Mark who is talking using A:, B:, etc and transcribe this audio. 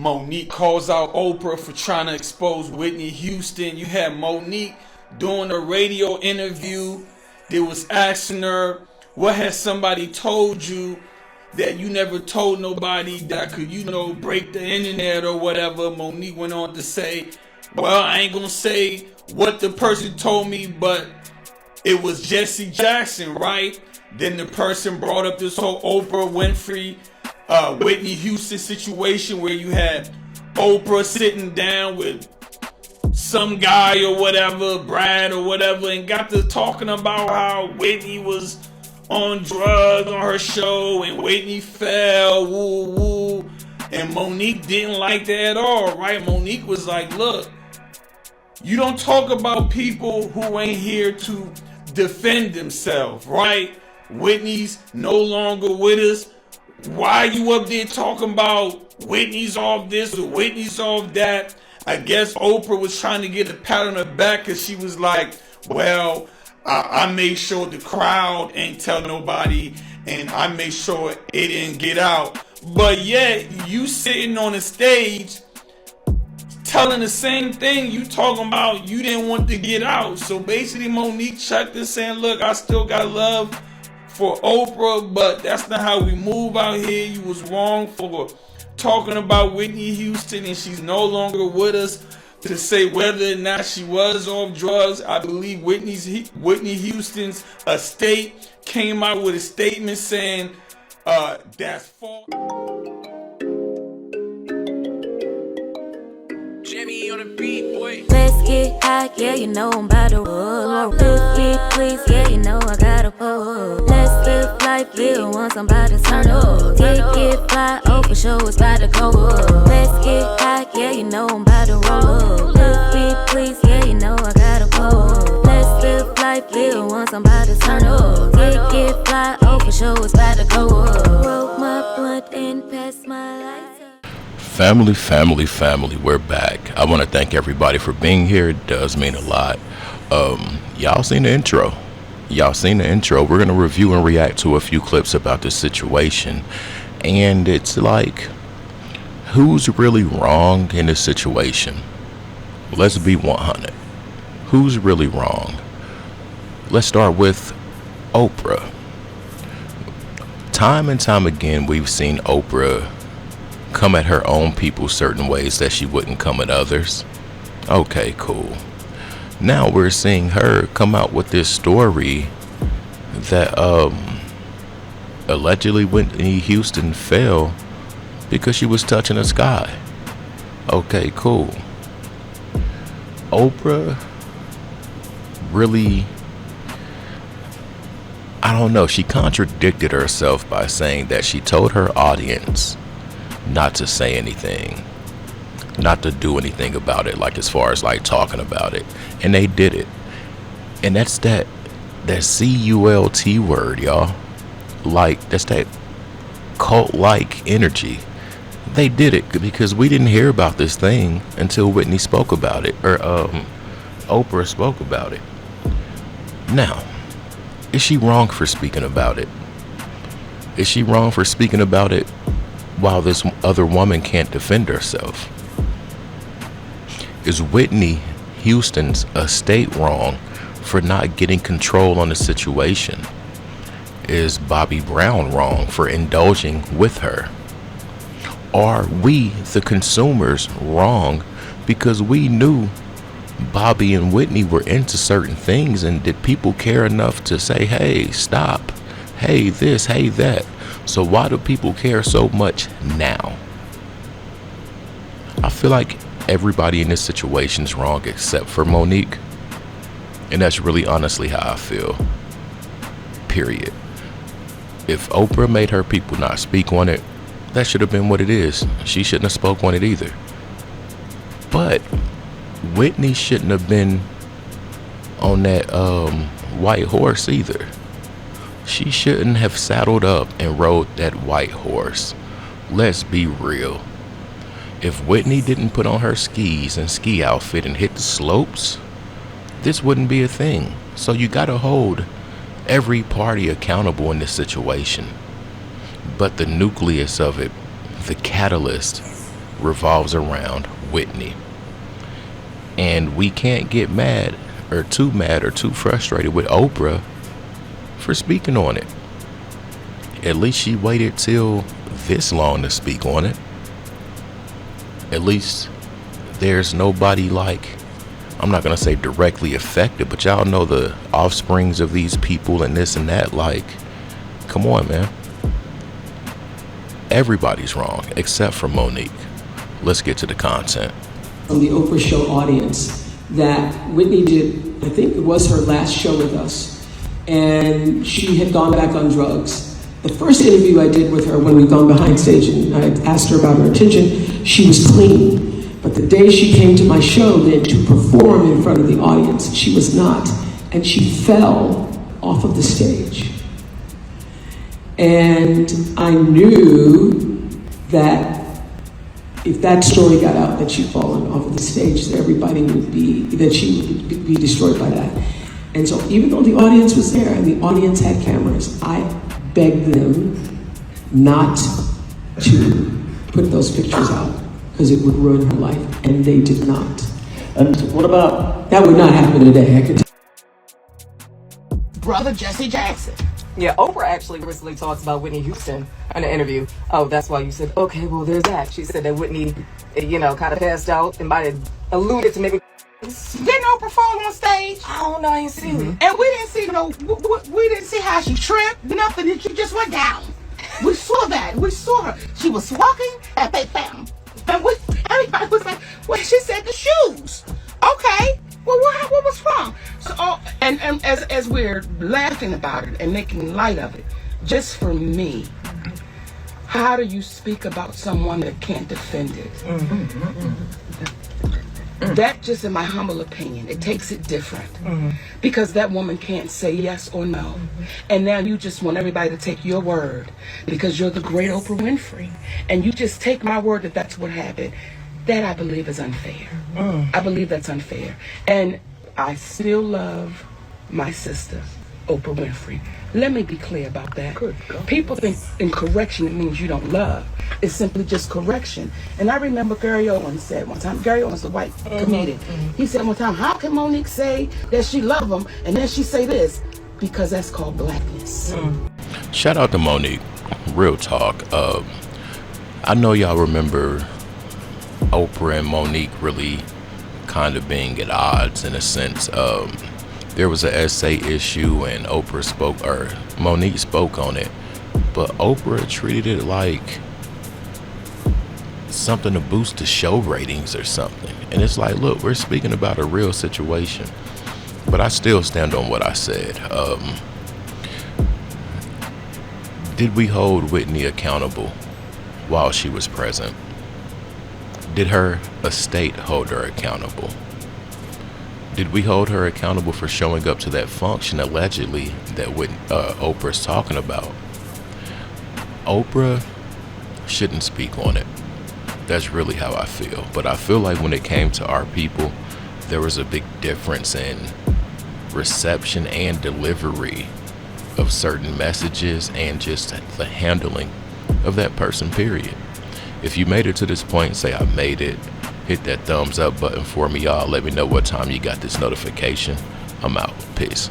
A: Monique calls out Oprah for trying to expose Whitney Houston. You had Monique doing a radio interview. They was asking her, what has somebody told you that you never told nobody that could, break the internet or whatever? Monique went on to say, well, I ain't gonna say what the person told me, but it was Jesse Jackson, right? Then the person brought up this whole Oprah Winfrey, Whitney Houston situation where you had Oprah sitting down with some guy or whatever, Brad or whatever, and got to talking about how Whitney was on drugs on her show and Whitney fell, woo woo. And Monique didn't like that at all, right? Monique was like, look, you don't talk about people who ain't here to defend themselves, right? Whitney's no longer with us. Why you up there talking about Whitney's off this or Whitney's off that? I guess Oprah was trying to get a pat on her back because she was like, well, I made sure the crowd ain't tell nobody and I made sure it didn't get out. But yet, you sitting on the stage telling the same thing you talking about you didn't want to get out. So basically, Monique checked and saying, look, I still got love for Oprah, but that's not how we move out here. You was wrong for talking about Whitney Houston, and she's no longer with us to say whether or not she was off drugs. I believe Whitney Houston's estate came out with a statement saying that's false.
B: Jimmy on the beat, boy.
C: Let's get high, yeah, you know I'm about to roll. Please, yeah, you know I gotta pull. Let's live life, live once, I'm about to turn up. Get fly, oh for sure, it's about to go up. Let's get high, yeah, you know I'm about to roll. Please, yeah, you know I gotta pull. Let's live life, live once, I'm about to turn up. Get fly, oh for sure, it's about to go up. Roll my blunt and pass my lighter.
D: Family, we're back. I want to thank everybody for being here. It does mean a lot. Y'all seen the intro. We're going to review and react to a few clips about this situation. And it's like, who's really wrong in this situation? Let's be 100. Who's really wrong? Let's start with Oprah. Time and time again, we've seen Oprah come at her own people certain ways that she wouldn't come at others. Okay, cool. Now we're seeing her come out with this story that allegedly Whitney Houston fell because she was touching the sky. Okay, cool. Oprah really, I don't know, she contradicted herself by saying that she told her audience not to say anything, not to do anything about it, like as far as like talking about it, and they did it. And that's that CULT word, y'all. Like, that's that cult-like energy. They did it because we didn't hear about this thing until Whitney spoke about it, or Oprah spoke about it. Now, is she wrong for speaking about it? Is she wrong for speaking about it while this other woman can't defend herself? Is Whitney Houston's estate wrong for not getting control on the situation? Is Bobby Brown wrong for indulging with her? Are we, the consumers, wrong because we knew Bobby and Whitney were into certain things, and did people care enough to say, hey, stop, hey this, hey that? So why do people care so much now? I feel like everybody in this situation is wrong except for Monique. And that's really honestly how I feel. Period. If Oprah made her people not speak on it, that should have been what it is. She shouldn't have spoke on it either. But Whitney shouldn't have been on that white horse either. She shouldn't have saddled up and rode that white horse. Let's be real. If Whitney didn't put on her skis and ski outfit and hit the slopes, this wouldn't be a thing. So you gotta hold every party accountable in this situation. But the nucleus of it, the catalyst, revolves around Whitney. And we can't get mad or too frustrated with Oprah for speaking on it. At least she waited till this long to speak on it. At least there's nobody, like, I'm not gonna say directly affected, but y'all know the offsprings of these people and this and that. Like, come on, man. Everybody's wrong except for Monique. Let's get to the content.
E: From the Oprah show audience that Whitney did, I think it was her last show with us, and she had gone back on drugs. The first interview I did with her when we'd gone behind stage and I asked her about her intention, she was clean. But the day she came to my show then to perform in front of the audience, she was not. And she fell off of the stage. And I knew that if that story got out that she'd fallen off of the stage, that she would be destroyed by that. And so even though the audience was there and the audience had cameras, I begged them not to put those pictures out because it would ruin her life, and they did not.
F: And what about...
E: That would not happen today, I could tell.
F: Brother Jesse Jackson.
G: Yeah, Oprah actually recently talked about Whitney Houston in an interview. Oh, that's why you said, okay, well, there's that. She said that Whitney, kind of passed out and might have alluded to maybe...
F: Didn't Oprah fall on stage?
G: I don't know, I ain't seen it.
F: And we didn't see we didn't see how she tripped, nothing. She just went down. We saw that. We saw her. She was walking and they bam. And everybody was like, well, she said the shoes. Okay. Well, what was wrong? So, and as we're laughing about it and making light of it, just for me, how do you speak about someone that can't defend it? That, just in my humble opinion, it takes it different. Because that woman can't say yes or no. And now you just want everybody to take your word because you're the great Oprah Winfrey. And you just take my word that that's what happened. That, I believe, is unfair. I believe that's unfair. And I still love my sister, Oprah Winfrey. Let me be clear about that. People think in correction it means you don't love. It's simply just correction. And I remember Gary Owens said one time, Gary Owens, the white comedian, he said one time, how can Monique say that she love him and then she say this? Because that's called blackness.
D: Shout out to Monique. Real talk. I know y'all remember Oprah and Monique really kind of being at odds in a sense. There was an essay issue and Monique spoke on it, but Oprah treated it like something to boost the show ratings or something. And it's like, look, we're speaking about a real situation. But I still stand on what I said. Did we hold Whitney accountable while she was present? Did her estate hold her accountable? Did we hold her accountable for showing up to that function allegedly that Oprah's talking about? Oprah shouldn't speak on it. That's really how I feel. But I feel like when it came to our people, there was a big difference in reception and delivery of certain messages and just the handling of that person, period. If you made it to this point, say I made it, hit that thumbs up button for me, y'all. Let me know what time you got this notification. I'm out. Peace.